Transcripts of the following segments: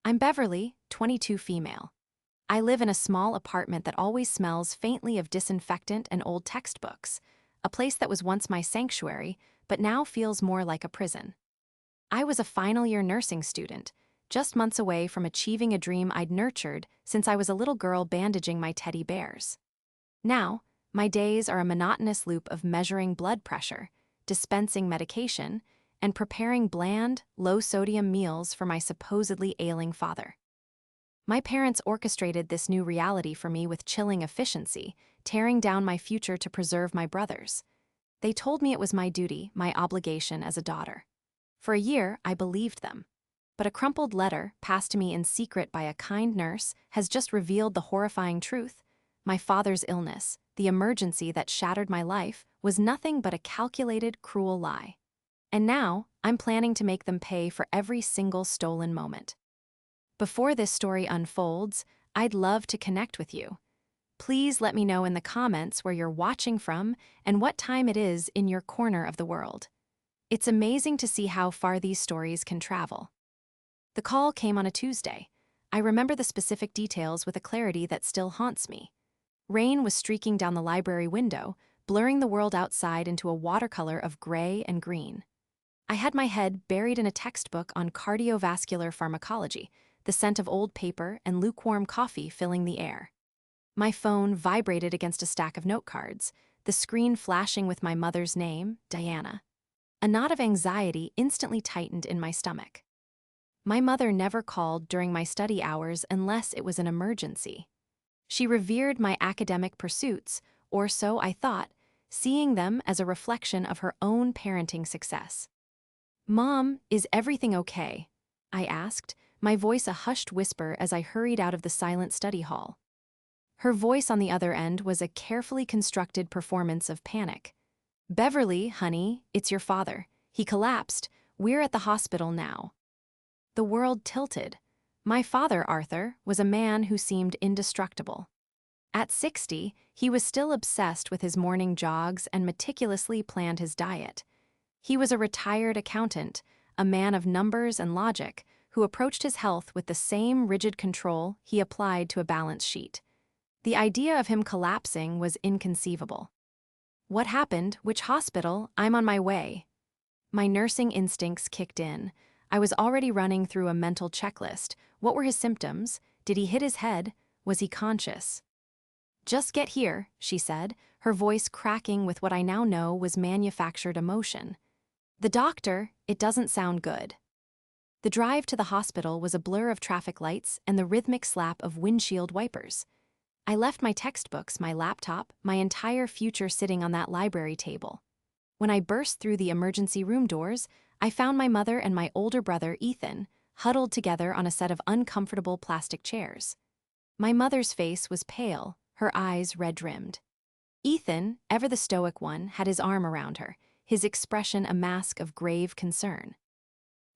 I'm Beverly, 22 female. I live in a small apartment that always smells faintly of disinfectant and old textbooks, a place that was once my sanctuary, but now feels more like a prison. I was a final year nursing student, just months away from achieving a dream I'd nurtured since I was a little girl bandaging my teddy bears. Now, my days are a monotonous loop of measuring blood pressure, dispensing medication, and preparing bland, low-sodium meals for my supposedly ailing father. My parents orchestrated this new reality for me with chilling efficiency, tearing down my future to preserve my brother's. They told me it was my duty, my obligation as a daughter. For a year, I believed them. But a crumpled letter, passed to me in secret by a kind nurse, has just revealed the horrifying truth. My father's illness, the emergency that shattered my life, was nothing but a calculated, cruel lie. And now, I'm planning to make them pay for every single stolen moment. Before this story unfolds, I'd love to connect with you. Please let me know in the comments where you're watching from and what time it is in your corner of the world. It's amazing to see how far these stories can travel. The call came on a Tuesday. I remember the specific details with a clarity that still haunts me. Rain was streaking down the library window, blurring the world outside into a watercolor of gray and green. I had my head buried in a textbook on cardiovascular pharmacology, the scent of old paper and lukewarm coffee filling the air. My phone vibrated against a stack of note cards, the screen flashing with my mother's name, Diana. A knot of anxiety instantly tightened in my stomach. My mother never called during my study hours unless it was an emergency. She revered my academic pursuits, or so I thought, seeing them as a reflection of her own parenting success. "Mom, is everything okay?" I asked, my voice a hushed whisper as I hurried out of the silent study hall. Her voice on the other end was a carefully constructed performance of panic. "Beverly, honey, it's your father. He collapsed. We're at the hospital now." The world tilted. My father, Arthur, was a man who seemed indestructible. At 60, he was still obsessed with his morning jogs and meticulously planned his diet. He was a retired accountant, a man of numbers and logic, who approached his health with the same rigid control he applied to a balance sheet. The idea of him collapsing was inconceivable. "What happened? Which hospital? I'm on my way." My nursing instincts kicked in. I was already running through a mental checklist. What were his symptoms? Did he hit his head? Was he conscious? "Just get here," she said, her voice cracking with what I now know was manufactured emotion. "The doctor, it doesn't sound good." The drive to the hospital was a blur of traffic lights and the rhythmic slap of windshield wipers. I left my textbooks, my laptop, my entire future sitting on that library table. When I burst through the emergency room doors, I found my mother and my older brother, Ethan, huddled together on a set of uncomfortable plastic chairs. My mother's face was pale, her eyes red-rimmed. Ethan, ever the stoic one, had his arm around her, his expression a mask of grave concern.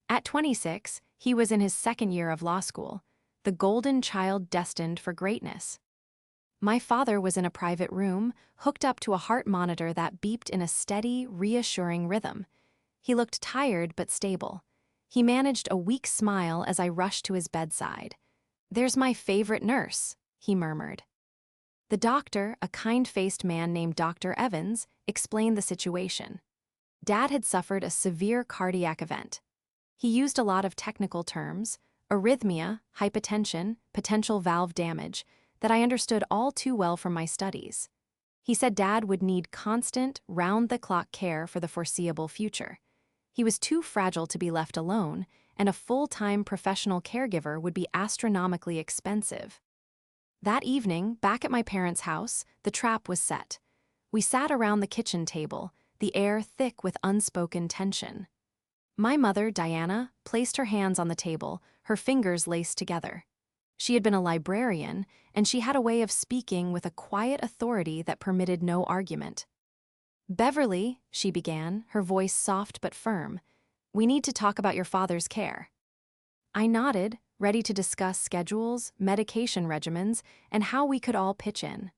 At 26, he was in his second year of law school, the golden child destined for greatness. My father was in a private room, hooked up to a heart monitor that beeped in a steady, reassuring rhythm. He looked tired but stable. He managed a weak smile as I rushed to his bedside. "There's my favorite nurse," he murmured. The doctor, a kind-faced man named Dr. Evans, explained the situation. Dad had suffered a severe cardiac event. He used a lot of technical terms, arrhythmia, hypotension, potential valve damage, that I understood all too well from my studies. He said Dad would need constant, round-the-clock care for the foreseeable future. He was too fragile to be left alone, and a full-time professional caregiver would be astronomically expensive. That evening, back at my parents' house, the trap was set. We sat around the kitchen table, the air thick with unspoken tension. My mother, Diana, placed her hands on the table, her fingers laced together. She had been a librarian, and she had a way of speaking with a quiet authority that permitted no argument. "Beverly," she began, her voice soft but firm, "we need to talk about your father's care." I nodded, ready to discuss schedules, medication regimens, and how we could all pitch in.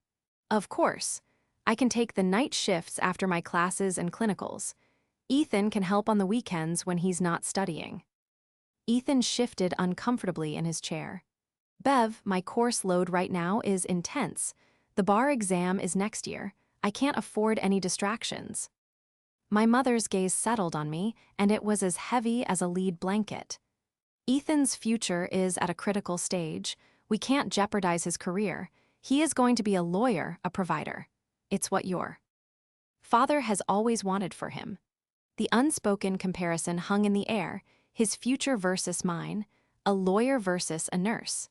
"Of course. I can take the night shifts after my classes and clinicals. Ethan can help on the weekends when he's not studying." Ethan shifted uncomfortably in his chair. Bev, my course load right now is intense. The bar exam is next year. I can't afford any distractions. My mother's gaze settled on me, and it was as heavy as a lead blanket. Ethan's future is at a critical stage. We can't jeopardize his career. He is going to be a lawyer, a provider. It's what your father has always wanted for him. The unspoken comparison hung in the air, his future versus mine, a lawyer versus a nurse.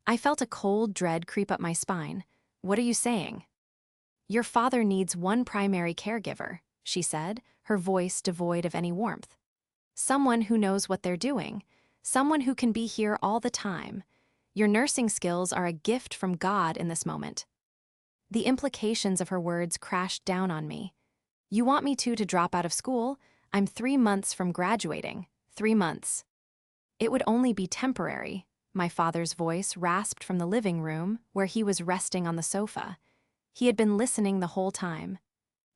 I felt a cold dread creep up my spine. What are you saying? Your father needs one primary caregiver, she said, her voice devoid of any warmth. Someone who knows what they're doing, someone who can be here all the time. Your nursing skills are a gift from God in this moment. The implications of her words crashed down on me. You want me to drop out of school? I'm 3 months from graduating. 3 months. It would only be temporary. My father's voice rasped from the living room, where he was resting on the sofa. He had been listening the whole time.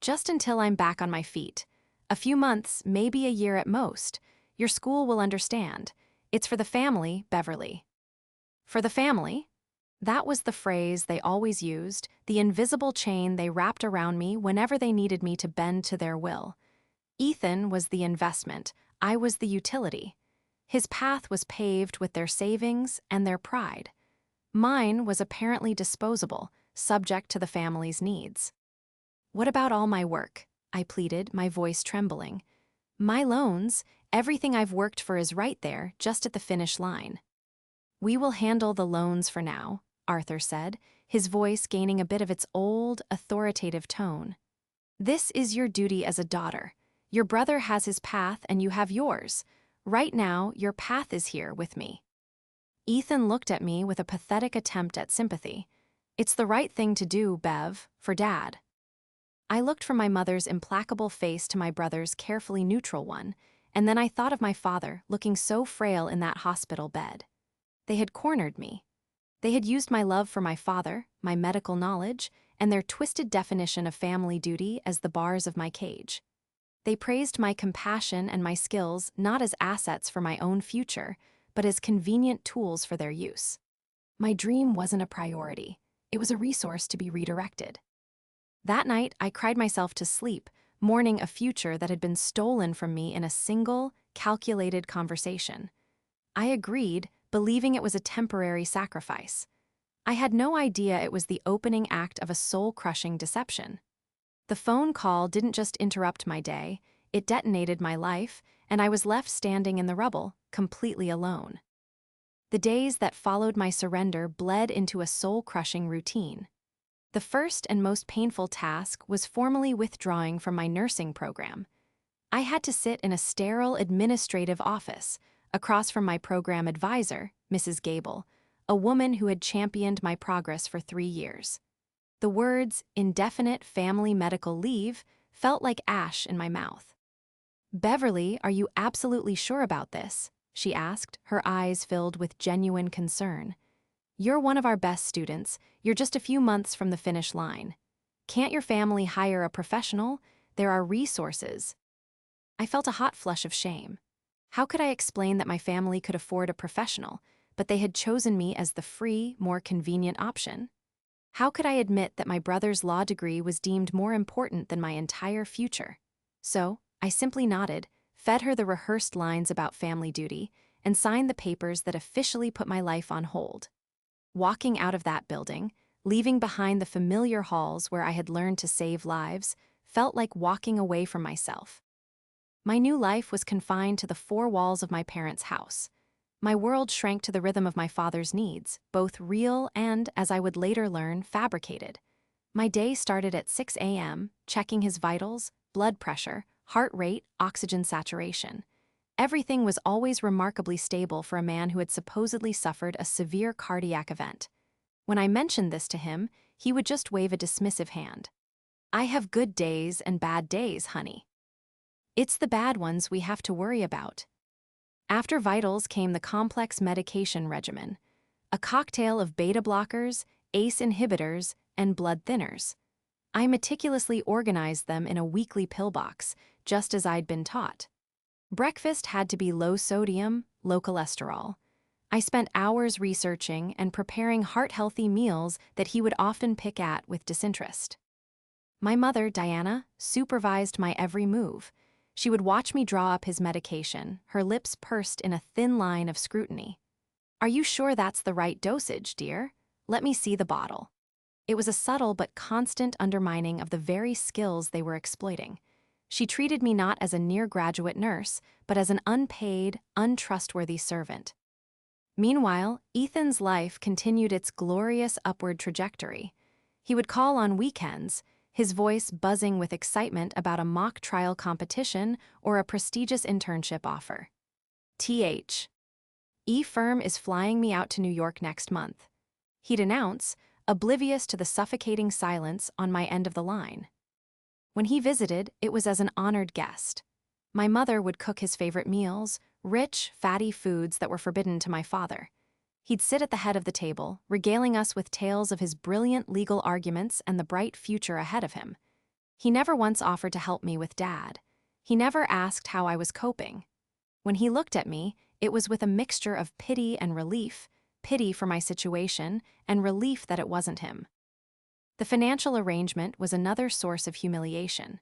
Just until I'm back on my feet. A few months, maybe a year at most. Your school will understand. It's for the family, Beverly. For the family? That was the phrase they always used, the invisible chain they wrapped around me whenever they needed me to bend to their will. Ethan was the investment. I was the utility. His path was paved with their savings and their pride. Mine was apparently disposable, subject to the family's needs. What about all my work? I pleaded, my voice trembling. My loans, everything I've worked for is right there, just at the finish line. We will handle the loans for now, Arthur said, his voice gaining a bit of its old, authoritative tone. This is your duty as a daughter. Your brother has his path and you have yours. Right now, your path is here with me. Ethan looked at me with a pathetic attempt at sympathy. It's the right thing to do, Bev, for Dad. I looked from my mother's implacable face to my brother's carefully neutral one, and then I thought of my father looking so frail in that hospital bed. They had cornered me. They had used my love for my father, my medical knowledge, and their twisted definition of family duty as the bars of my cage. They praised my compassion and my skills not as assets for my own future, but as convenient tools for their use. My dream wasn't a priority. It was a resource to be redirected. That night, I cried myself to sleep, mourning a future that had been stolen from me in a single, calculated conversation. I agreed, believing it was a temporary sacrifice. I had no idea it was the opening act of a soul-crushing deception. The phone call didn't just interrupt my day, it detonated my life, and I was left standing in the rubble, completely alone. The days that followed my surrender bled into a soul-crushing routine. The first and most painful task was formally withdrawing from my nursing program. I had to sit in a sterile administrative office, across from my program advisor, Mrs. Gable, a woman who had championed my progress for 3 years. The words, indefinite family medical leave, felt like ash in my mouth. Beverly, are you absolutely sure about this? She asked, her eyes filled with genuine concern. You're one of our best students. You're just a few months from the finish line. Can't your family hire a professional? There are resources. I felt a hot flush of shame. How could I explain that my family could afford a professional, but they had chosen me as the free, more convenient option? How could I admit that my brother's law degree was deemed more important than my entire future? So, I simply nodded, fed her the rehearsed lines about family duty, and signed the papers that officially put my life on hold. Walking out of that building, leaving behind the familiar halls where I had learned to save lives, felt like walking away from myself. My new life was confined to the 4 walls of my parents' house. My world shrank to the rhythm of my father's needs, both real and, as I would later learn, fabricated. My day started at 6 a.m., checking his vitals, blood pressure, heart rate, oxygen saturation. Everything was always remarkably stable for a man who had supposedly suffered a severe cardiac event. When I mentioned this to him, he would just wave a dismissive hand. I have good days and bad days, honey. It's the bad ones we have to worry about. After vitals came the complex medication regimen, a cocktail of beta blockers, ACE inhibitors, and blood thinners. I meticulously organized them in a weekly pill box, just as I'd been taught. Breakfast had to be low sodium, low cholesterol. I spent hours researching and preparing heart-healthy meals that he would often pick at with disinterest. My mother, Diana, supervised my every move. She would watch me draw up his medication, her lips pursed in a thin line of scrutiny. "Are you sure that's the right dosage, dear? Let me see the bottle." It was a subtle but constant undermining of the very skills they were exploiting. She treated me not as a near-graduate nurse, but as an unpaid, untrustworthy servant. Meanwhile, Ethan's life continued its glorious upward trajectory. He would call on weekends, his voice buzzing with excitement about a mock trial competition or a prestigious internship offer. E-firm is flying me out to New York next month," he'd announce, oblivious to the suffocating silence on my end of the line. When he visited, it was as an honored guest. My mother would cook his favorite meals, rich, fatty foods that were forbidden to my father. He'd sit at the head of the table, regaling us with tales of his brilliant legal arguments and the bright future ahead of him. He never once offered to help me with Dad. He never asked how I was coping. When he looked at me, it was with a mixture of pity and relief, pity for my situation, and relief that it wasn't him. The financial arrangement was another source of humiliation.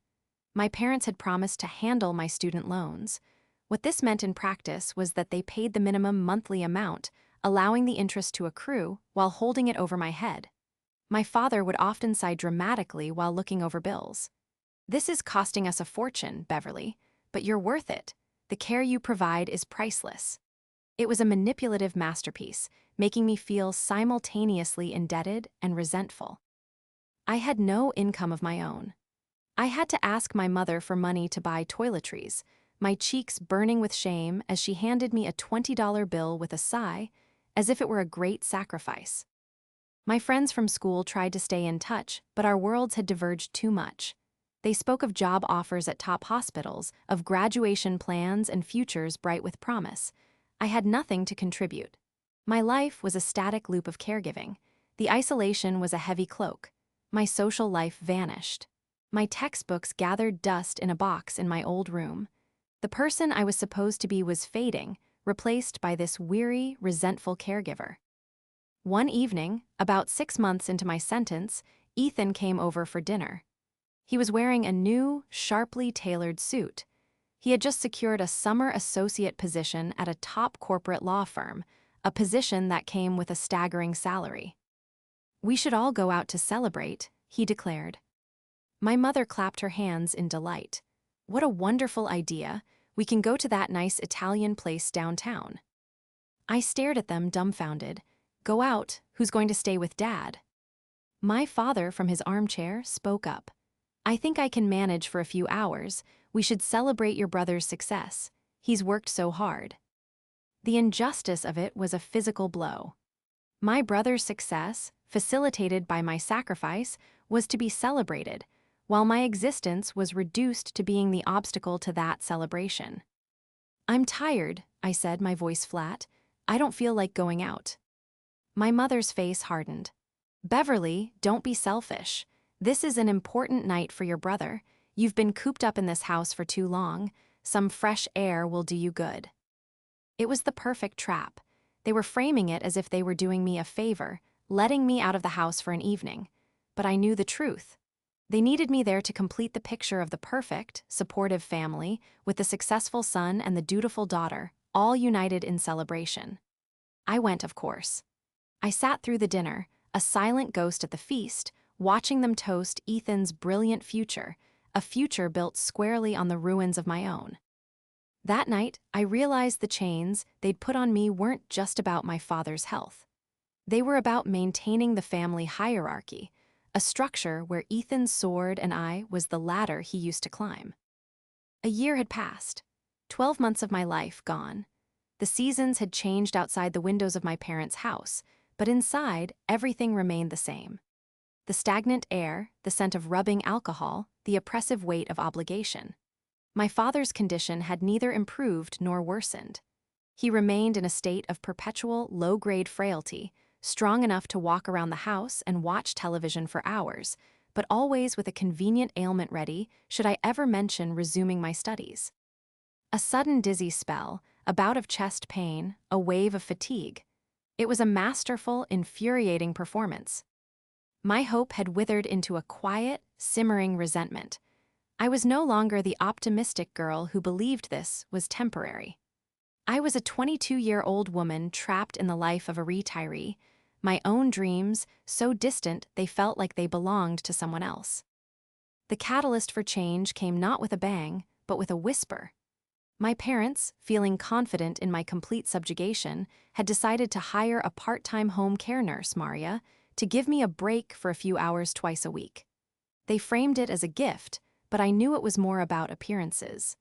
My parents had promised to handle my student loans. What this meant in practice was that they paid the minimum monthly amount, allowing the interest to accrue while holding it over my head. My father would often sigh dramatically while looking over bills. "This is costing us a fortune, Beverly, but you're worth it. The care you provide is priceless." It was a manipulative masterpiece, making me feel simultaneously indebted and resentful. I had no income of my own. I had to ask my mother for money to buy toiletries, my cheeks burning with shame as she handed me a $20 bill with a sigh, as if it were a great sacrifice. My friends from school tried to stay in touch, but our worlds had diverged too much. They spoke of job offers at top hospitals, of graduation plans and futures bright with promise. I had nothing to contribute. My life was a static loop of caregiving. The isolation was a heavy cloak. My social life vanished. My textbooks gathered dust in a box in my old room. The person I was supposed to be was fading, replaced by this weary, resentful caregiver. One evening, about 6 months into my sentence, Ethan came over for dinner. He was wearing a new, sharply tailored suit. He had just secured a summer associate position at a top corporate law firm, a position that came with a staggering salary. "We should all go out to celebrate," he declared. My mother clapped her hands in delight. "What a wonderful idea. We can go to that nice Italian place downtown." I stared at them dumbfounded. "Go out? Who's going to stay with Dad?" My father, from his armchair, spoke up. "I think I can manage for a few hours. We should celebrate your brother's success. He's worked so hard." The injustice of it was a physical blow. My brother's success, facilitated by my sacrifice, was to be celebrated, while my existence was reduced to being the obstacle to that celebration. "I'm tired," I said, my voice flat. "I don't feel like going out." My mother's face hardened. "Beverly, don't be selfish. This is an important night for your brother. You've been cooped up in this house for too long. Some fresh air will do you good." It was the perfect trap. They were framing it as if they were doing me a favor, letting me out of the house for an evening. But I knew the truth. They needed me there to complete the picture of the perfect, supportive family, with the successful son and the dutiful daughter, all united in celebration. I went, of course. I sat through the dinner, a silent ghost at the feast, watching them toast Ethan's brilliant future, a future built squarely on the ruins of my own. That night, I realized the chains they'd put on me weren't just about my father's health. They were about maintaining the family hierarchy, a structure where Ethan soared and I was the ladder he used to climb. A year had passed, 12 months of my life gone. The seasons had changed outside the windows of my parents' house, but inside, everything remained the same. The stagnant air, the scent of rubbing alcohol, the oppressive weight of obligation. My father's condition had neither improved nor worsened. He remained in a state of perpetual, low-grade frailty, strong enough to walk around the house and watch television for hours, but always with a convenient ailment ready should I ever mention resuming my studies. A sudden dizzy spell, a bout of chest pain, a wave of fatigue. It was a masterful, infuriating performance. My hope had withered into a quiet, simmering resentment. I was no longer the optimistic girl who believed this was temporary. I was a 22-year-old woman trapped in the life of a retiree, my own dreams so distant they felt like they belonged to someone else. The catalyst for change came not with a bang, but with a whisper. My parents, feeling confident in my complete subjugation, had decided to hire a part-time home care nurse, Maria, to give me a break for a few hours twice a week. They framed it as a gift, but I knew it was more about appearances.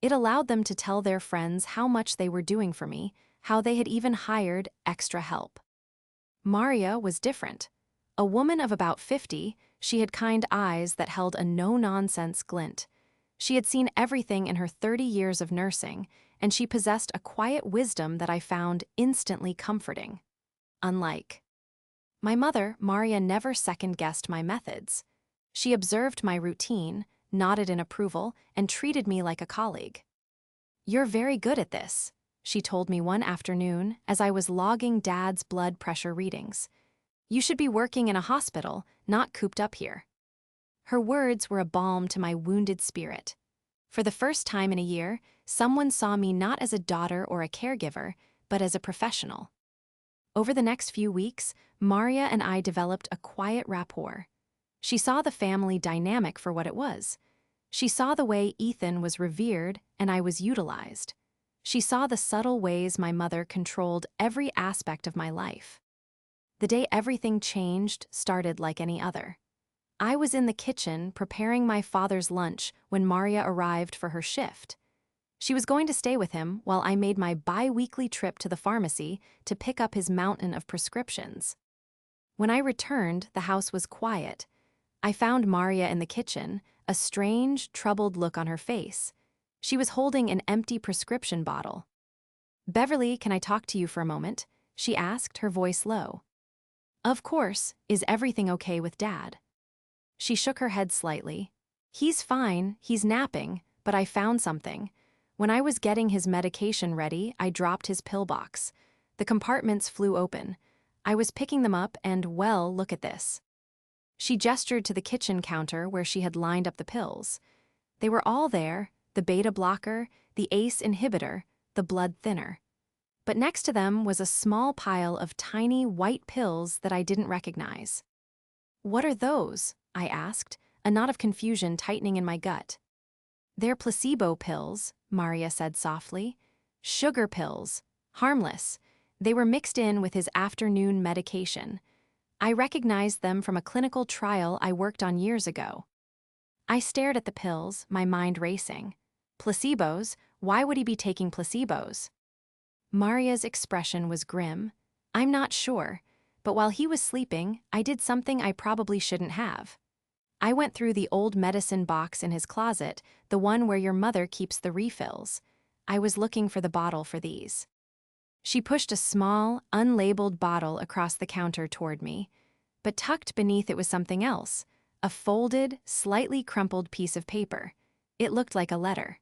It allowed them to tell their friends how much they were doing for me, how they had even hired extra help. Maria was different. A woman of about 50, she had kind eyes that held a no-nonsense glint. She had seen everything in her 30 years of nursing, and she possessed a quiet wisdom that I found instantly comforting. Unlike my mother, Maria never second-guessed my methods. She observed my routine, nodded in approval, and treated me like a colleague. "You're very good at this," she told me one afternoon as I was logging Dad's blood pressure readings. "You should be working in a hospital, not cooped up here." Her words were a balm to my wounded spirit. For the first time in a year, someone saw me not as a daughter or a caregiver, but as a professional. Over the next few weeks, Maria and I developed a quiet rapport. She saw the family dynamic for what it was. She saw the way Ethan was revered and I was utilized. She saw the subtle ways my mother controlled every aspect of my life. The day everything changed started like any other. I was in the kitchen preparing my father's lunch when Maria arrived for her shift. She was going to stay with him while I made my bi-weekly trip to the pharmacy to pick up his mountain of prescriptions. When I returned, the house was quiet. I found Maria in the kitchen, a strange, troubled look on her face. She was holding an empty prescription bottle. "Beverly, can I talk to you for a moment?" she asked, her voice low. "Of course. Is everything okay with Dad?" She shook her head slightly. "He's fine, he's napping, but I found something. When I was getting his medication ready, I dropped his pill box. The compartments flew open. I was picking them up and, well, look at this." She gestured to the kitchen counter where she had lined up the pills. They were all there, the beta blocker, the ACE inhibitor, the blood thinner. But next to them was a small pile of tiny white pills that I didn't recognize. "What are those?" I asked, a knot of confusion tightening in my gut. "They're placebo pills," Maria said softly. "Sugar pills. Harmless. They were mixed in with his afternoon medication. I recognized them from a clinical trial I worked on years ago." I stared at the pills, my mind racing. Placebos? Why would he be taking placebos? Maria's expression was grim. "I'm not sure, but while he was sleeping, I did something I probably shouldn't have. I went through the old medicine box in his closet, the one where your mother keeps the refills. I was looking for the bottle for these." She pushed a small, unlabeled bottle across the counter toward me, but tucked beneath it was something else, a folded, slightly crumpled piece of paper. It looked like a letter.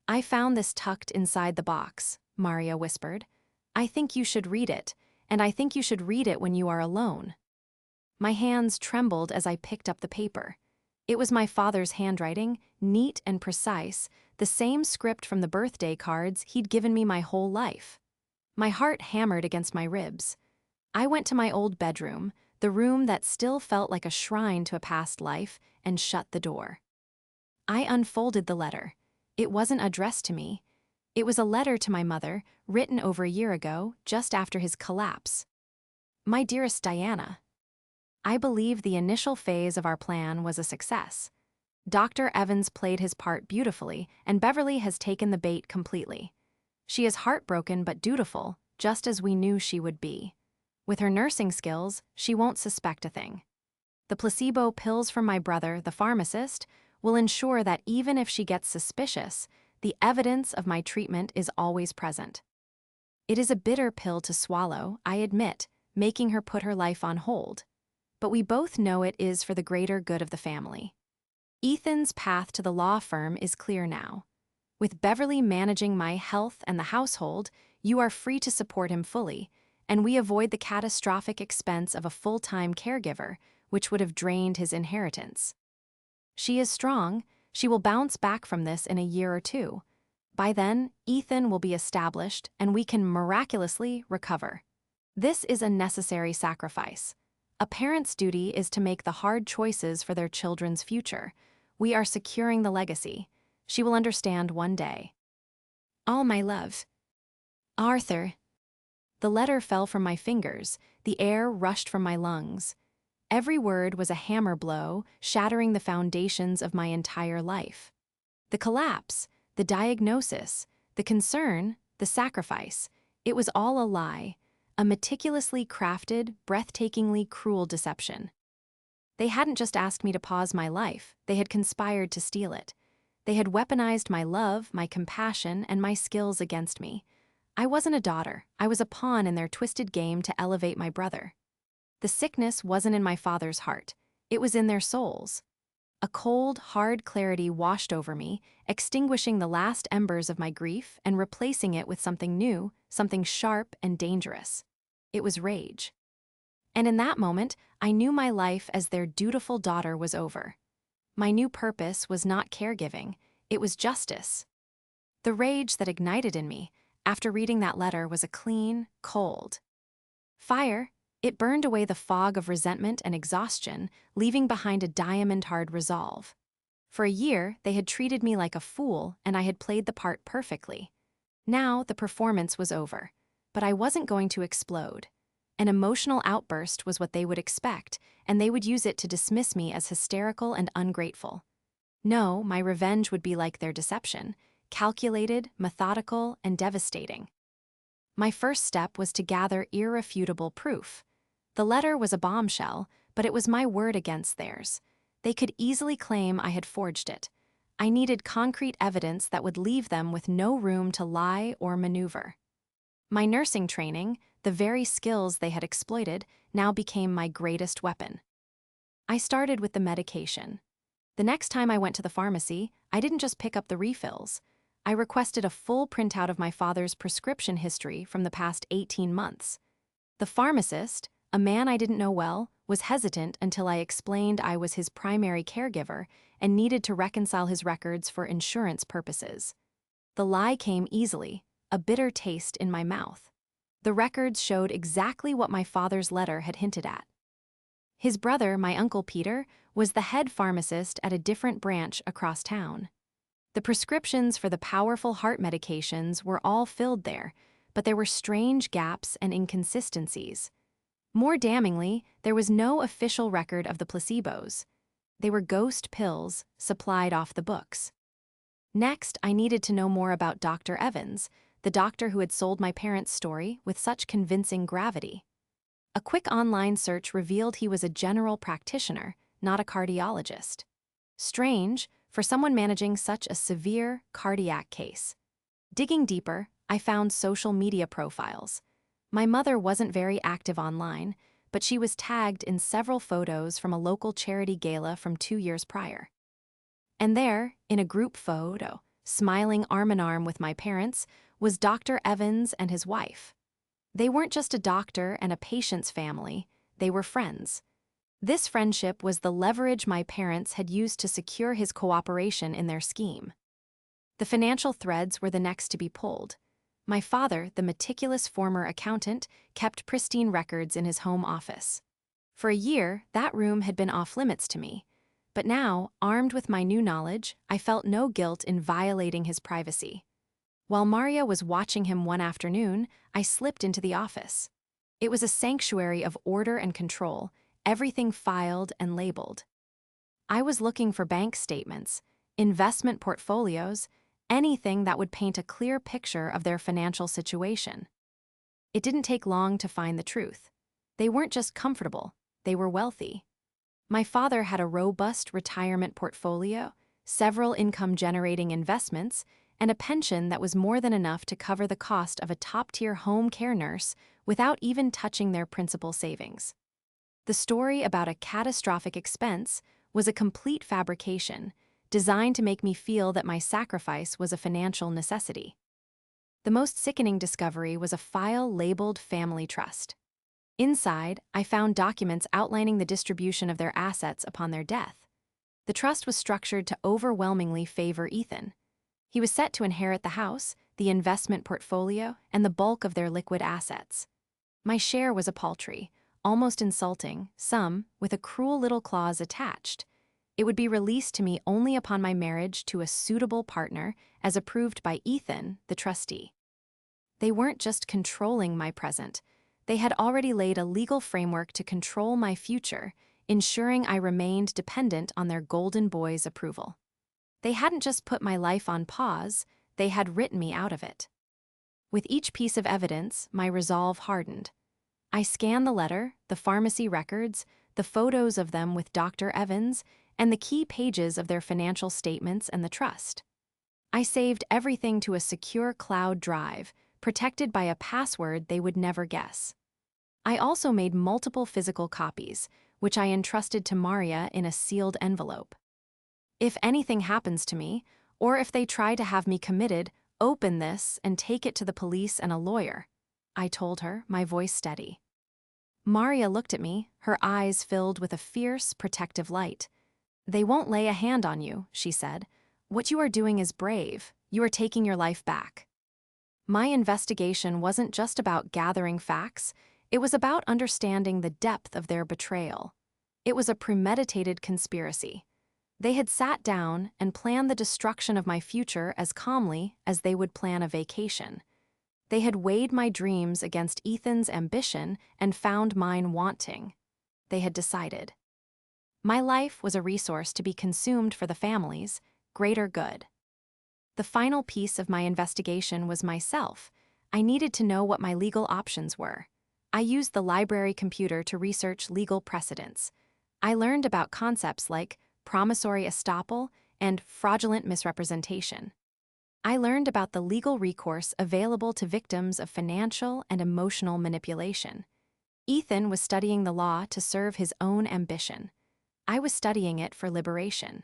"I found this tucked inside the box," Maria whispered. "I think you should read it, and I think you should read it when you are alone." My hands trembled as I picked up the paper. It was my father's handwriting, neat and precise, the same script from the birthday cards he'd given me my whole life. My heart hammered against my ribs. I went to my old bedroom, the room that still felt like a shrine to a past life, and shut the door. I unfolded the letter. It wasn't addressed to me. It was a letter to my mother, written over a year ago, just after his collapse. "My dearest Diana, I believe the initial phase of our plan was a success. Dr. Evans played his part beautifully, and Beverly has taken the bait completely. She is heartbroken but dutiful, just as we knew she would be. With her nursing skills, she won't suspect a thing. The placebo pills from my brother, the pharmacist, will ensure that even if she gets suspicious, the evidence of my treatment is always present. It is a bitter pill to swallow, I admit, making her put her life on hold. But we both know it is for the greater good of the family. Ethan's path to the law firm is clear now. With Beverly managing my health and the household, you are free to support him fully, and we avoid the catastrophic expense of a full-time caregiver, which would have drained his inheritance. She is strong. She will bounce back from this in a year or two. By then, Ethan will be established, and we can miraculously recover. This is a necessary sacrifice. A parent's duty is to make the hard choices for their children's future. We are securing the legacy. She will understand one day. All my love. Arthur. The letter fell from my fingers. The air rushed from my lungs. Every word was a hammer blow, shattering the foundations of my entire life. The collapse, the diagnosis, the concern, the sacrifice, it was all a lie, a meticulously crafted, breathtakingly cruel deception. They hadn't just asked me to pause my life, they had conspired to steal it. They had weaponized my love, my compassion, and my skills against me. I wasn't a daughter, I was a pawn in their twisted game to elevate my brother. The sickness wasn't in my father's heart, it was in their souls. A cold, hard clarity washed over me, extinguishing the last embers of my grief and replacing it with something new, something sharp and dangerous. It was rage. And in that moment, I knew my life as their dutiful daughter was over. My new purpose was not caregiving, it was justice. The rage that ignited in me, after reading that letter, was a clean, cold fire. It burned away the fog of resentment and exhaustion, leaving behind a diamond-hard resolve. For a year, they had treated me like a fool, and I had played the part perfectly. Now, the performance was over, but I wasn't going to explode. An emotional outburst was what they would expect, and they would use it to dismiss me as hysterical and ungrateful. No, my revenge would be like their deception, calculated, methodical, and devastating. My first step was to gather irrefutable proof. The letter was a bombshell, but it was my word against theirs. They could easily claim I had forged it. I needed concrete evidence that would leave them with no room to lie or maneuver. My nursing training, the very skills they had exploited, now became my greatest weapon. I started with the medication. The next time I went to the pharmacy, I didn't just pick up the refills. I requested a full printout of my father's prescription history from the past 18 months. The pharmacist, a man I didn't know well, was hesitant until I explained I was his primary caregiver and needed to reconcile his records for insurance purposes. The lie came easily, a bitter taste in my mouth. The records showed exactly what my father's letter had hinted at. His brother, my Uncle Peter, was the head pharmacist at a different branch across town. The prescriptions for the powerful heart medications were all filled there, but there were strange gaps and inconsistencies. More damningly, there was no official record of the placebos. They were ghost pills supplied off the books. Next, I needed to know more about Dr. Evans, the doctor who had sold my parents' story with such convincing gravity. A quick online search revealed he was a general practitioner, not a cardiologist. Strange, for someone managing such a severe cardiac case. Digging deeper, I found social media profiles. My mother wasn't very active online, but she was tagged in several photos from a local charity gala from 2 years prior. And there, in a group photo, smiling arm in arm with my parents, was Dr. Evans and his wife. They weren't just a doctor and a patient's family, they were friends. This friendship was the leverage my parents had used to secure his cooperation in their scheme. The financial threads were the next to be pulled. My father, the meticulous former accountant, kept pristine records in his home office. For a year, that room had been off-limits to me. But now, armed with my new knowledge, I felt no guilt in violating his privacy. While Maria was watching him one afternoon, I slipped into the office. It was a sanctuary of order and control, everything filed and labeled. I was looking for bank statements, investment portfolios, anything that would paint a clear picture of their financial situation. It didn't take long to find the truth. They weren't just comfortable, they were wealthy. My father had a robust retirement portfolio, several income-generating investments, and a pension that was more than enough to cover the cost of a top-tier home care nurse without even touching their principal savings. The story about a catastrophic expense was a complete fabrication, designed to make me feel that my sacrifice was a financial necessity. The most sickening discovery was a file labeled Family Trust. Inside, I found documents outlining the distribution of their assets upon their death. The trust was structured to overwhelmingly favor Ethan. He was set to inherit the house, the investment portfolio, and the bulk of their liquid assets. My share was a paltry, almost insulting sum with a cruel little clause attached. It would be released to me only upon my marriage to a suitable partner, as approved by Ethan, the trustee. They weren't just controlling my present. They had already laid a legal framework to control my future, ensuring I remained dependent on their golden boy's approval. They hadn't just put my life on pause, they had written me out of it. With each piece of evidence, my resolve hardened. I scanned the letter, the pharmacy records, the photos of them with Dr. Evans, and the key pages of their financial statements and the trust. I saved everything to a secure cloud drive, protected by a password they would never guess. I also made multiple physical copies, which I entrusted to Maria in a sealed envelope. If anything happens to me, or if they try to have me committed, open this and take it to the police and a lawyer, I told her, my voice steady. Maria looked at me, her eyes filled with a fierce, protective light. "They won't lay a hand on you," she said. "What you are doing is brave. You are taking your life back." My investigation wasn't just about gathering facts, it was about understanding the depth of their betrayal. It was a premeditated conspiracy. They had sat down and planned the destruction of my future as calmly as they would plan a vacation. They had weighed my dreams against Ethan's ambition and found mine wanting. They had decided. My life was a resource to be consumed for the family's greater good. The final piece of my investigation was myself. I needed to know what my legal options were. I used the library computer to research legal precedents. I learned about concepts like promissory estoppel and fraudulent misrepresentation. I learned about the legal recourse available to victims of financial and emotional manipulation. Ethan was studying the law to serve his own ambition. I was studying it for liberation.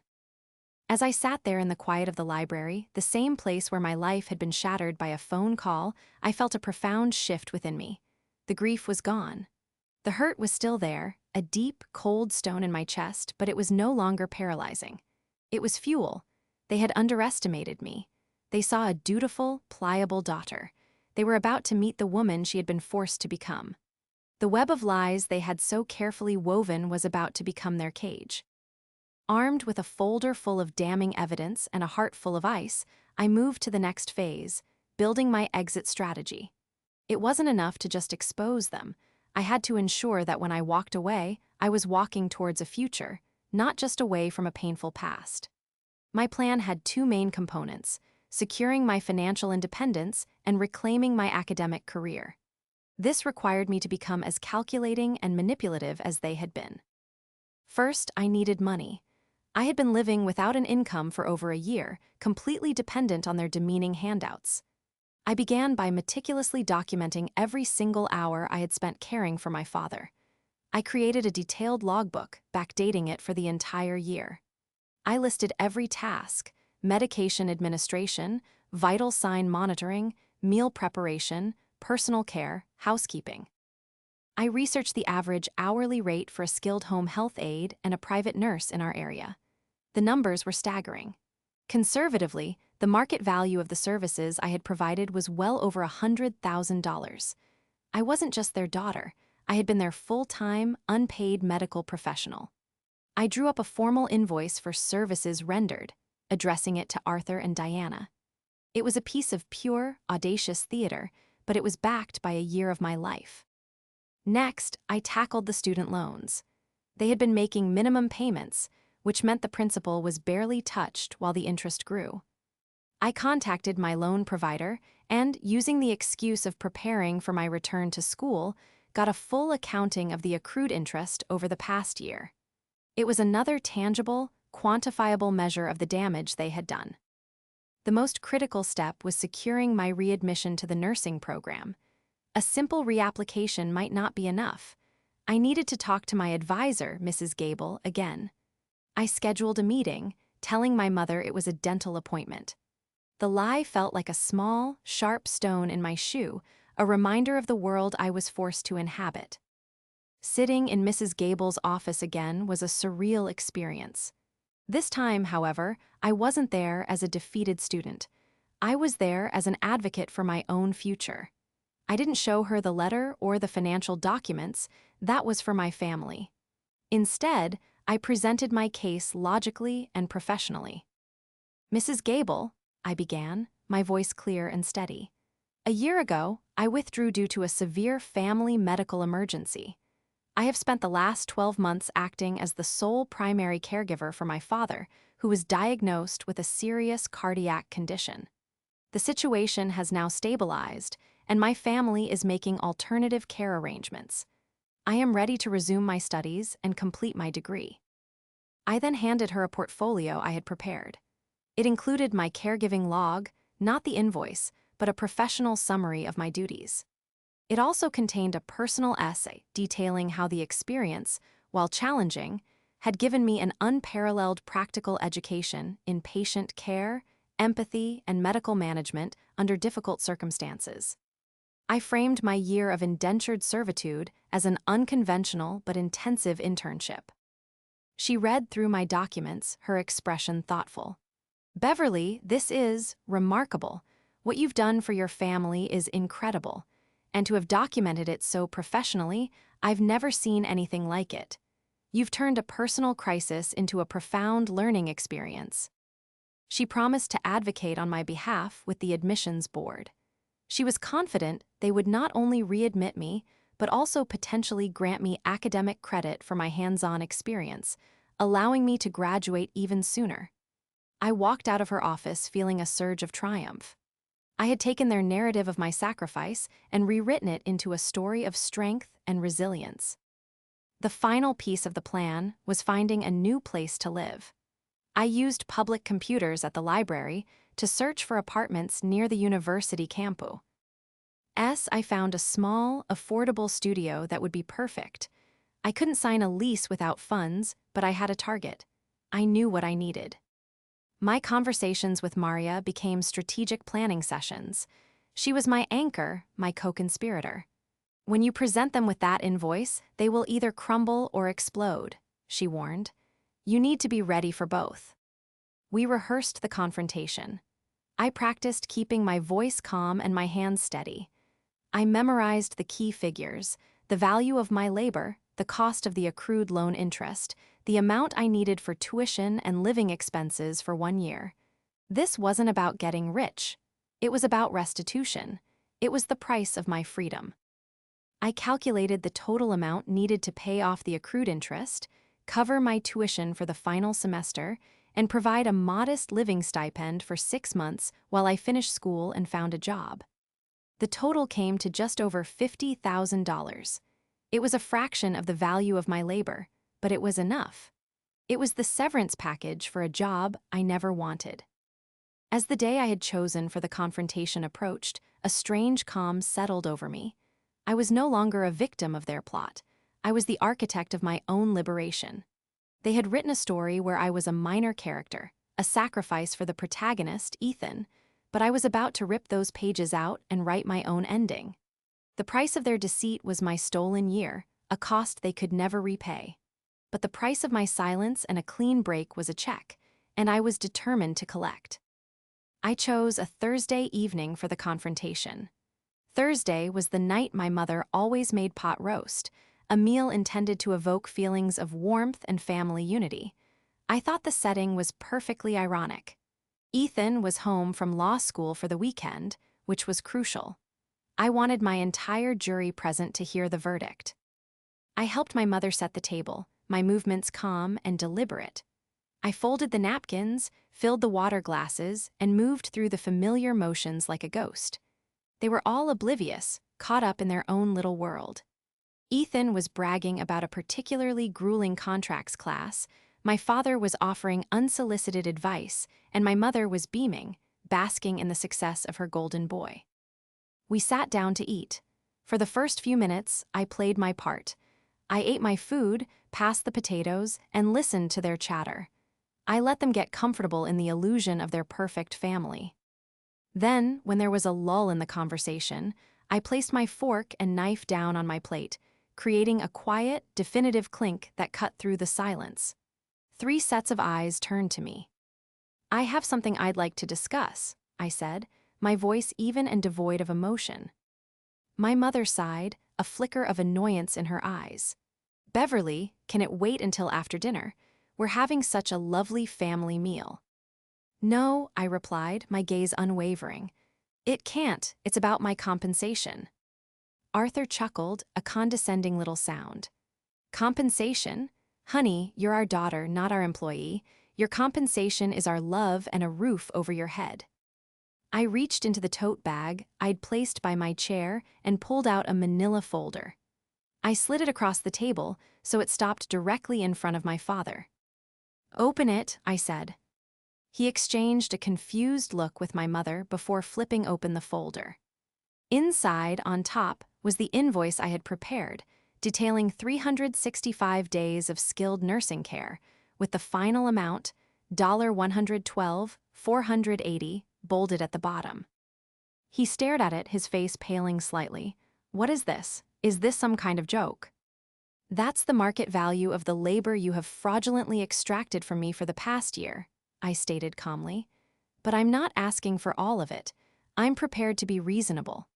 As I sat there in the quiet of the library, the same place where my life had been shattered by a phone call, I felt a profound shift within me. The grief was gone. The hurt was still there, a deep, cold stone in my chest, but it was no longer paralyzing. It was fuel. They had underestimated me. They saw a dutiful, pliable daughter. They were about to meet the woman she had been forced to become. The web of lies they had so carefully woven was about to become their cage. Armed with a folder full of damning evidence and a heart full of ice, I moved to the next phase, building my exit strategy. It wasn't enough to just expose them. I had to ensure that when I walked away, I was walking towards a future, not just away from a painful past. My plan had two main components: securing my financial independence and reclaiming my academic career. This required me to become as calculating and manipulative as they had been. First, I needed money. I had been living without an income for over a year, completely dependent on their demeaning handouts. I began by meticulously documenting every single hour I had spent caring for my father. I created a detailed logbook, backdating it for the entire year. I listed every task: medication administration, vital sign monitoring, meal preparation, personal care, housekeeping. I researched the average hourly rate for a skilled home health aide and a private nurse in our area. The numbers were staggering. Conservatively, the market value of the services I had provided was well over $100,000. I wasn't just their daughter, I had been their full-time, unpaid medical professional. I drew up a formal invoice for services rendered, addressing it to Arthur and Diana. It was a piece of pure, audacious theater, but it was backed by a year of my life. Next, I tackled the student loans. They had been making minimum payments, which meant the principal was barely touched while the interest grew. I contacted my loan provider and, using the excuse of preparing for my return to school, got a full accounting of the accrued interest over the past year. It was another tangible, quantifiable measure of the damage they had done. The most critical step was securing my readmission to the nursing program. A simple reapplication might not be enough. I needed to talk to my advisor, Mrs. Gable, again. I scheduled a meeting, telling my mother it was a dental appointment. The lie felt like a small, sharp stone in my shoe, a reminder of the world I was forced to inhabit. Sitting in Mrs. Gable's office again was a surreal experience. This time, however, I wasn't there as a defeated student. I was there as an advocate for my own future. I didn't show her the letter or the financial documents. That was for my family. Instead, I presented my case logically and professionally. "Mrs. Gable," I began, my voice clear and steady. "A year ago, I withdrew due to a severe family medical emergency. I have spent the last 12 months acting as the sole primary caregiver for my father, who was diagnosed with a serious cardiac condition. The situation has now stabilized, and my family is making alternative care arrangements. I am ready to resume my studies and complete my degree." I then handed her a portfolio I had prepared. It included my caregiving log, not the invoice, but a professional summary of my duties. It also contained a personal essay detailing how the experience, while challenging, had given me an unparalleled practical education in patient care, empathy, and medical management under difficult circumstances. I framed my year of indentured servitude as an unconventional but intensive internship. She read through my documents, her expression thoughtful. "Beverly, this is remarkable. What you've done for your family is incredible. And to have documented it so professionally, I've never seen anything like it. You've turned a personal crisis into a profound learning experience." She promised to advocate on my behalf with the admissions board. She was confident they would not only readmit me, but also potentially grant me academic credit for my hands-on experience, allowing me to graduate even sooner. I walked out of her office feeling a surge of triumph. I had taken their narrative of my sacrifice and rewritten it into a story of strength and resilience. The final piece of the plan was finding a new place to live. I used public computers at the library to search for apartments near the university campus. I found a small, affordable studio that would be perfect. I couldn't sign a lease without funds, but I had a target. I knew what I needed. My conversations with Maria became strategic planning sessions. She was my anchor, my co-conspirator. "When you present them with that invoice, they will either crumble or explode," she warned. "You need to be ready for both." We rehearsed the confrontation. I practiced keeping my voice calm and my hands steady. I memorized the key figures, the value of my labor, the cost of the accrued loan interest, the amount I needed for tuition and living expenses for 1 year. This wasn't about getting rich. It was about restitution. It was the price of my freedom. I calculated the total amount needed to pay off the accrued interest, cover my tuition for the final semester, and provide a modest living stipend for 6 months while I finished school and found a job. The total came to just over $50,000. It was a fraction of the value of my labor, but it was enough. It was the severance package for a job I never wanted. As the day I had chosen for the confrontation approached, a strange calm settled over me. I was no longer a victim of their plot. I was the architect of my own liberation. They had written a story where I was a minor character, a sacrifice for the protagonist, Ethan, but I was about to rip those pages out and write my own ending. The price of their deceit was my stolen year, a cost they could never repay. But the price of my silence and a clean break was a check, and I was determined to collect. I chose a Thursday evening for the confrontation. Thursday was the night my mother always made pot roast, a meal intended to evoke feelings of warmth and family unity. I thought the setting was perfectly ironic. Ethan was home from law school for the weekend, which was crucial. I wanted my entire jury present to hear the verdict. I helped my mother set the table, my movements calm and deliberate. I folded the napkins, filled the water glasses, and moved through the familiar motions like a ghost. They were all oblivious, caught up in their own little world. Ethan was bragging about a particularly grueling contracts class, my father was offering unsolicited advice, and my mother was beaming, basking in the success of her golden boy. We sat down to eat. For the first few minutes, I played my part. I ate my food, passed the potatoes, and listened to their chatter. I let them get comfortable in the illusion of their perfect family. Then, when there was a lull in the conversation, I placed my fork and knife down on my plate, creating a quiet, definitive clink that cut through the silence. 3 sets of eyes turned to me. "I have something I'd like to discuss," I said, my voice even and devoid of emotion. My mother sighed, a flicker of annoyance in her eyes. "Beverly, can it wait until after dinner? We're having such a lovely family meal." "No," I replied, my gaze unwavering. "It can't, it's about my compensation." Arthur chuckled, a condescending little sound. "Compensation? Honey, you're our daughter, not our employee. Your compensation is our love and a roof over your head." I reached into the tote bag I'd placed by my chair and pulled out a manila folder. I slid it across the table so it stopped directly in front of my father. "Open it," I said. He exchanged a confused look with my mother before flipping open the folder. Inside, on top, was the invoice I had prepared, detailing 365 days of skilled nursing care, with the final amount, $112,480, bolded at the bottom. He stared at it, his face paling slightly. "What is this? Is this some kind of joke?" "That's the market value of the labor you have fraudulently extracted from me for the past year," I stated calmly. "But I'm not asking for all of it. I'm prepared to be reasonable."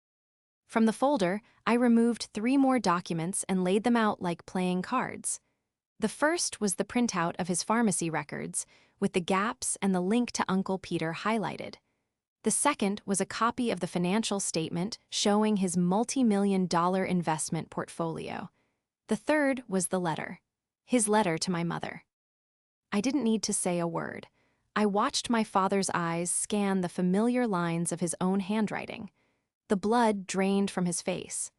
From the folder, I removed 3 more documents and laid them out like playing cards. The first was the printout of his pharmacy records, with the gaps and the link to Uncle Peter highlighted. The second was a copy of the financial statement showing his multi-million-dollar investment portfolio. The third was the letter. His letter to my mother. I didn't need to say a word. I watched my father's eyes scan the familiar lines of his own handwriting. The blood drained from his face.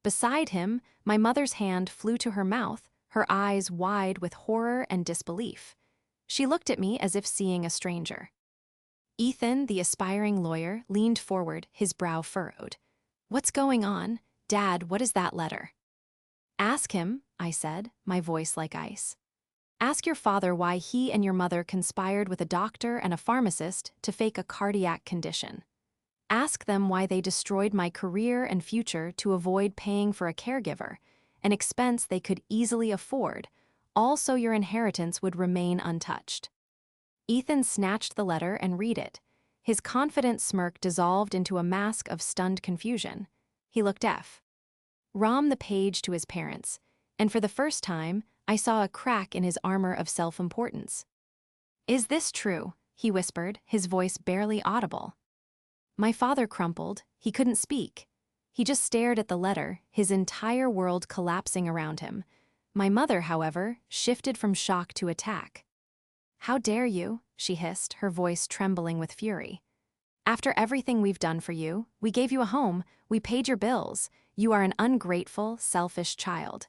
Beside him, my mother's hand flew to her mouth, her eyes wide with horror and disbelief. She looked at me as if seeing a stranger. Ethan, the aspiring lawyer, leaned forward, his brow furrowed. "What's going on? Dad, what is that letter?" "Ask him," I said, my voice like ice. "Ask your father why he and your mother conspired with a doctor and a pharmacist to fake a cardiac condition. Ask them why they destroyed my career and future to avoid paying for a caregiver, an expense they could easily afford, all so your inheritance would remain untouched." Ethan snatched the letter and read it. His confident smirk dissolved into a mask of stunned confusion. He looked Rom the page to his parents, and for the first time, I saw a crack in his armor of self-importance. "Is this true?" he whispered, his voice barely audible. My father crumpled. He couldn't speak. He just stared at the letter, his entire world collapsing around him. My mother, however, shifted from shock to attack. "How dare you?" she hissed, her voice trembling with fury. "After everything we've done for you, we gave you a home, we paid your bills. You are an ungrateful, selfish child."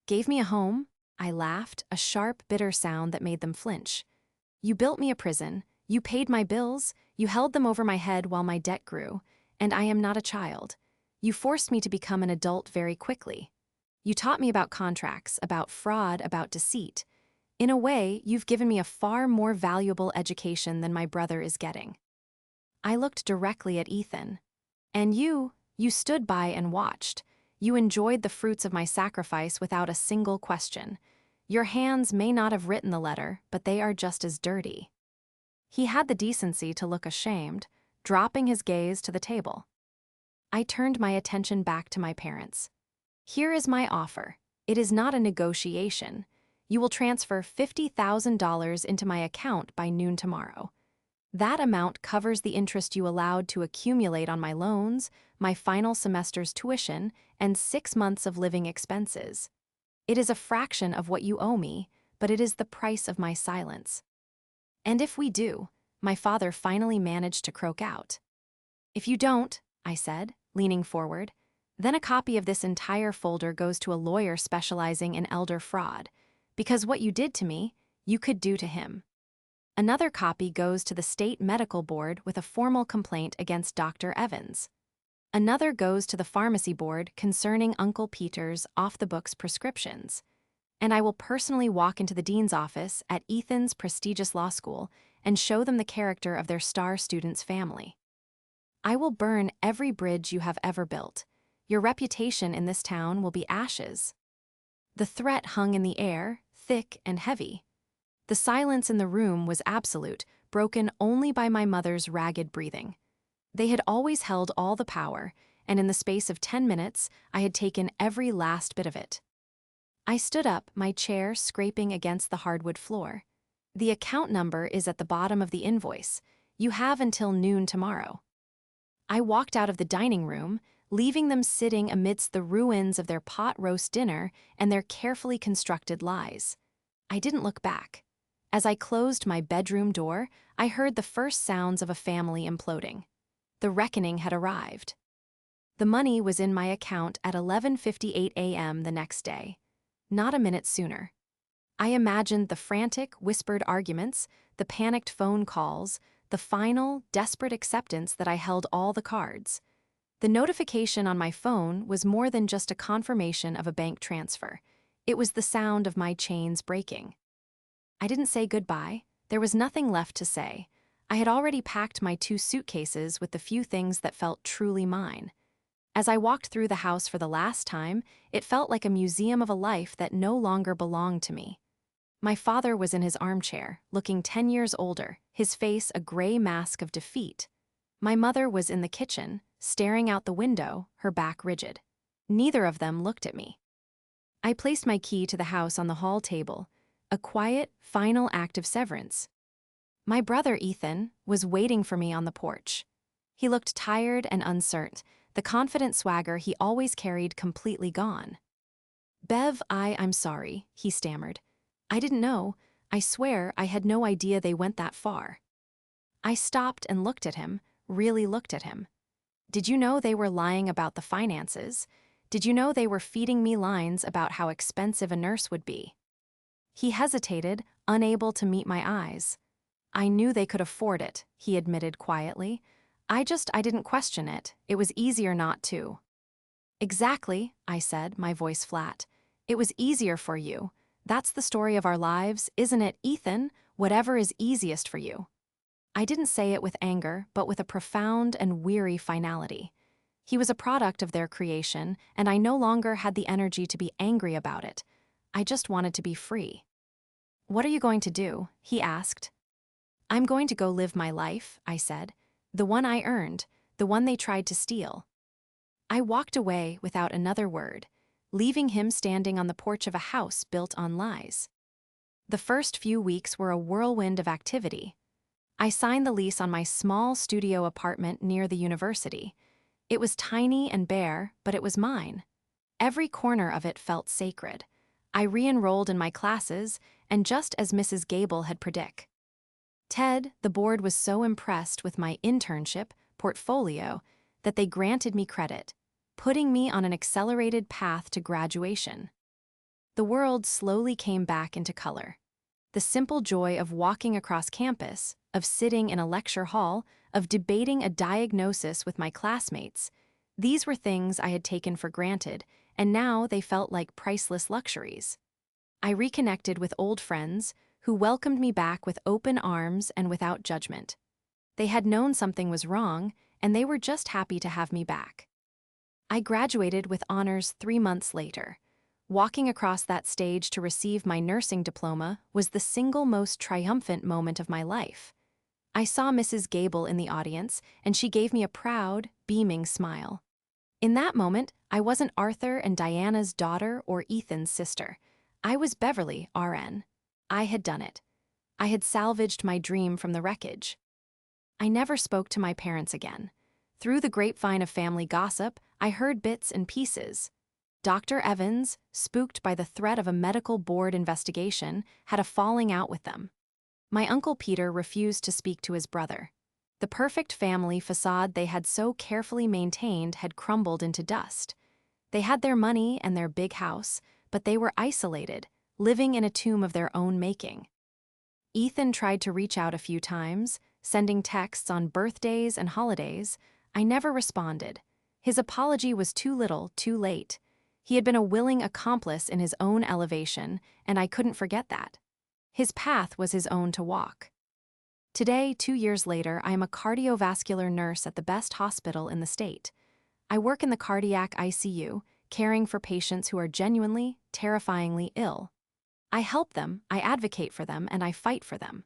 "Gave me a home?" I laughed, a sharp, bitter sound that made them flinch. "You built me a prison, you paid my bills, you held them over my head while my debt grew, and I am not a child. You forced me to become an adult very quickly. You taught me about contracts, about fraud, about deceit. In a way, you've given me a far more valuable education than my brother is getting." I looked directly at Ethan. "And you stood by and watched. You enjoyed the fruits of my sacrifice without a single question. Your hands may not have written the letter, but they are just as dirty." He had the decency to look ashamed, dropping his gaze to the table. I turned my attention back to my parents. "Here is my offer. It is not a negotiation. You will transfer $50,000 into my account by noon tomorrow. That amount covers the interest you allowed to accumulate on my loans, my final semester's tuition, and 6 months of living expenses. It is a fraction of what you owe me, but it is the price of my silence." "And if we do," my father finally managed to croak out. "If you don't," I said, leaning forward, "then a copy of this entire folder goes to a lawyer specializing in elder fraud, because what you did to me, you could do to him. Another copy goes to the state medical board with a formal complaint against Dr. Evans. Another goes to the pharmacy board concerning Uncle Peter's off-the-books prescriptions. And I will personally walk into the dean's office at Ethan's prestigious law school and show them the character of their star student's family. I will burn every bridge you have ever built. Your reputation in this town will be ashes. The threat hung in the air, thick and heavy. The silence in the room was absolute, broken only by my mother's ragged breathing. They had always held all the power, and in the space of 10 minutes, I had taken every last bit of it. I stood up, my chair scraping against the hardwood floor. The account number is at the bottom of the invoice. You have until noon tomorrow. I walked out of the dining room, leaving them sitting amidst the ruins of their pot roast dinner and their carefully constructed lies. I didn't look back. As I closed my bedroom door, I heard the first sounds of a family imploding. The reckoning had arrived. The money was in my account at 11:58 a.m. the next day. Not a minute sooner. I imagined the frantic, whispered arguments, the panicked phone calls, the final, desperate acceptance that I held all the cards. The notification on my phone was more than just a confirmation of a bank transfer. It was the sound of my chains breaking. I didn't say goodbye. There was nothing left to say. I had already packed my 2 suitcases with the few things that felt truly mine. As I walked through the house for the last time, it felt like a museum of a life that no longer belonged to me. My father was in his armchair, looking 10 years older, his face a gray mask of defeat. My mother was in the kitchen, staring out the window, her back rigid. Neither of them looked at me. I placed my key to the house on the hall table, a quiet, final act of severance. My brother, Ethan, was waiting for me on the porch. He looked tired and uncertain, the confident swagger he always carried completely gone. "Bev, I'm sorry," he stammered. "I didn't know. I swear I had no idea they went that far." I stopped and looked at him, really looked at him. "Did you know they were lying about the finances? Did you know they were feeding me lines about how expensive a nurse would be?" He hesitated, unable to meet my eyes. "I knew they could afford it," he admitted quietly. I didn't question it. It was easier not to." "Exactly," I said, my voice flat. "It was easier for you. That's the story of our lives, isn't it, Ethan? Whatever is easiest for you." I didn't say it with anger, but with a profound and weary finality. He was a product of their creation, and I no longer had the energy to be angry about it. I just wanted to be free. "What are you going to do?" he asked. "I'm going to go live my life," I said. "The one I earned, the one they tried to steal." I walked away without another word, leaving him standing on the porch of a house built on lies. The first few weeks were a whirlwind of activity. I signed the lease on my small studio apartment near the university. It was tiny and bare, but it was mine. Every corner of it felt sacred. I re-enrolled in my classes, and just as Mrs. Gable had predicted. Ted, the board was so impressed with my internship portfolio that they granted me credit, putting me on an accelerated path to graduation. The world slowly came back into color. The simple joy of walking across campus, of sitting in a lecture hall, of debating a diagnosis with my classmates, these were things I had taken for granted, and now they felt like priceless luxuries. I reconnected with old friends who welcomed me back with open arms and without judgment. They had known something was wrong, and they were just happy to have me back. I graduated with honors 3 months later. Walking across that stage to receive my nursing diploma was the single most triumphant moment of my life. I saw Mrs. Gable in the audience, and she gave me a proud, beaming smile. In that moment, I wasn't Arthur and Diana's daughter or Ethan's sister. I was Beverly, RN. I had done it. I had salvaged my dream from the wreckage. I never spoke to my parents again. Through the grapevine of family gossip, I heard bits and pieces. Dr. Evans, spooked by the threat of a medical board investigation, had a falling out with them. My Uncle Peter refused to speak to his brother. The perfect family facade they had so carefully maintained had crumbled into dust. They had their money and their big house, but they were isolated, living in a tomb of their own making. Ethan tried to reach out a few times, sending texts on birthdays and holidays. I never responded. His apology was too little, too late. He had been a willing accomplice in his own elevation, and I couldn't forget that. His path was his own to walk. Today, 2 years later, I am a cardiovascular nurse at the best hospital in the state. I work in the cardiac ICU, caring for patients who are genuinely, terrifyingly ill. I help them, I advocate for them, and I fight for them.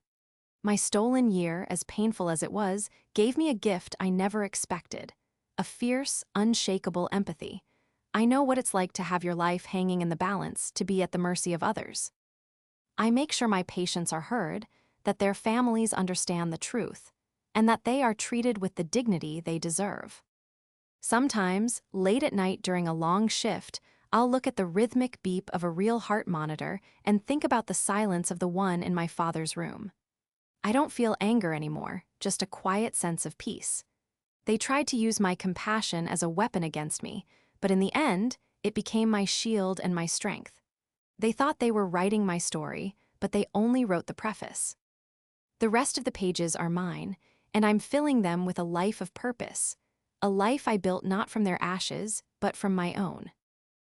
My stolen year, as painful as it was, gave me a gift I never expected: a fierce, unshakable empathy. I know what it's like to have your life hanging in the balance, to be at the mercy of others. I make sure my patients are heard, that their families understand the truth, and that they are treated with the dignity they deserve. Sometimes, late at night during a long shift, I'll look at the rhythmic beep of a real heart monitor and think about the silence of the one in my father's room. I don't feel anger anymore, just a quiet sense of peace. They tried to use my compassion as a weapon against me, but in the end, it became my shield and my strength. They thought they were writing my story, but they only wrote the preface. The rest of the pages are mine, and I'm filling them with a life of purpose, a life I built not from their ashes, but from my own.